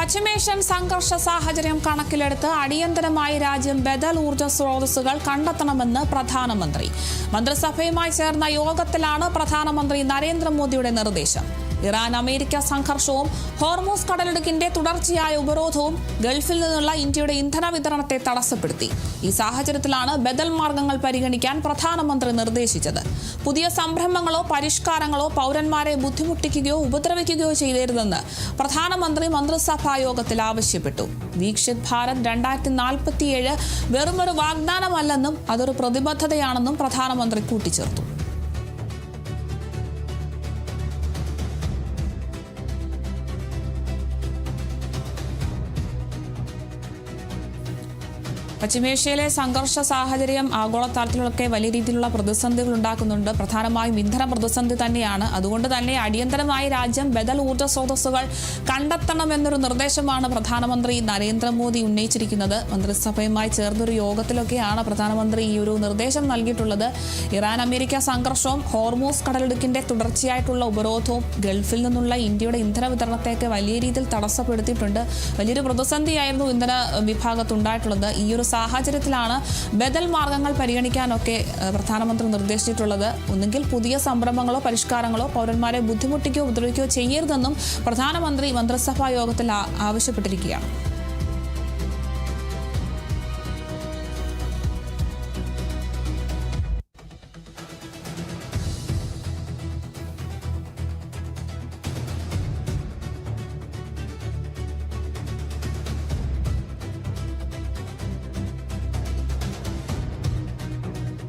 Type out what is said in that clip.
പശ്ചിമേഷ്യൻ സംഘർഷ സാഹചര്യം കണക്കിലെടുത്ത് അടിയന്തരമായി രാജ്യം ബദൽ ഊർജ്ജ സ്രോതസ്സുകൾ കണ്ടെത്തണമെന്ന് പ്രധാനമന്ത്രി. മന്ത്രിസഭയുമായി ചേർന്ന യോഗത്തിലാണ് പ്രധാനമന്ത്രി നരേന്ദ്രമോദിയുടെ നിർദ്ദേശം. ഇറാൻ അമേരിക്ക സംഘർഷവും ഹോർമൂസ് കടലിടുക്കിന്റെ തുടർച്ചയായ ഉപരോധവും ഗൾഫിൽ നിന്നുള്ള ഇന്ത്യയുടെ ഇന്ധന വിതരണത്തെ തടസ്സപ്പെടുത്തി. ഈ സാഹചര്യത്തിലാണ് ബദൽ മാർഗങ്ങൾ പരിഗണിക്കാൻ പ്രധാനമന്ത്രി നിർദ്ദേശിച്ചത്. പുതിയ സംരംഭങ്ങളോ പരിഷ്കാരങ്ങളോ പൗരന്മാരെ ബുദ്ധിമുട്ടിക്കുകയോ ഉപദ്രവിക്കുകയോ ചെയ്യരുതെന്ന് പ്രധാനമന്ത്രി മന്ത്രിസഭാ യോഗത്തിൽ ആവശ്യപ്പെട്ടു. വീക്ഷിത് ഭാരത് 2047 വെറുമൊരു വാഗ്ദാനമല്ലെന്നും അതൊരു പ്രതിബദ്ധതയാണെന്നും പ്രധാനമന്ത്രി കൂട്ടിച്ചേർത്തു. പശ്ചിമേഷ്യയിലെ സംഘർഷ സാഹചര്യം ആഗോളതലത്തിലൊക്കെ വലിയ രീതിയിലുള്ള പ്രതിസന്ധികൾ ഉണ്ടാക്കുന്നുണ്ട്. പ്രധാനമായും ഇന്ധന പ്രതിസന്ധി തന്നെയാണ്. അതുകൊണ്ട് തന്നെ അടിയന്തരമായി രാജ്യം ബദൽ ഊർജ്ജ സ്രോതസ്സുകൾ കണ്ടെത്തണമെന്നൊരു നിർദ്ദേശമാണ് പ്രധാനമന്ത്രി നരേന്ദ്രമോദി ഉന്നയിച്ചിരിക്കുന്നത്. മന്ത്രിസഭയുമായി ചേർന്നൊരു യോഗത്തിലൊക്കെയാണ് പ്രധാനമന്ത്രി ഈ ഒരു നിർദ്ദേശം നൽകിയിട്ടുള്ളത്. ഇറാൻ അമേരിക്ക സംഘർഷവും ഹോർമൂസ് കടലിടുക്കിന്റെ തുടർച്ചയായിട്ടുള്ള ഉപരോധവും ഗൾഫിൽ നിന്നുള്ള ഇന്ത്യയുടെ ഇന്ധന വിതരണത്തെയൊക്കെ വലിയ രീതിയിൽ തടസ്സപ്പെടുത്തിയിട്ടുണ്ട്. വലിയൊരു പ്രതിസന്ധിയായിരുന്നു ഇന്ധന വിഭാഗത്തുണ്ടായിട്ടുള്ളത്. ഈ ഒരു സാഹചര്യത്തിലാണ് ബദൽ മാർഗങ്ങൾ പരിഗണിക്കാനൊക്കെ പ്രധാനമന്ത്രി നിർദ്ദേശിച്ചിട്ടുള്ളത്. ഒന്നുകിൽ പുതിയ സംരംഭങ്ങളോ പരിഷ്കാരങ്ങളോ പൗരന്മാരെ ബുദ്ധിമുട്ടിക്കുകയോ ഉപദ്രവിക്കുകയോ ചെയ്യരുതെന്നും പ്രധാനമന്ത്രി മന്ത്രിസഭാ യോഗത്തിൽ ആവശ്യപ്പെട്ടിരിക്കുകയാണ്.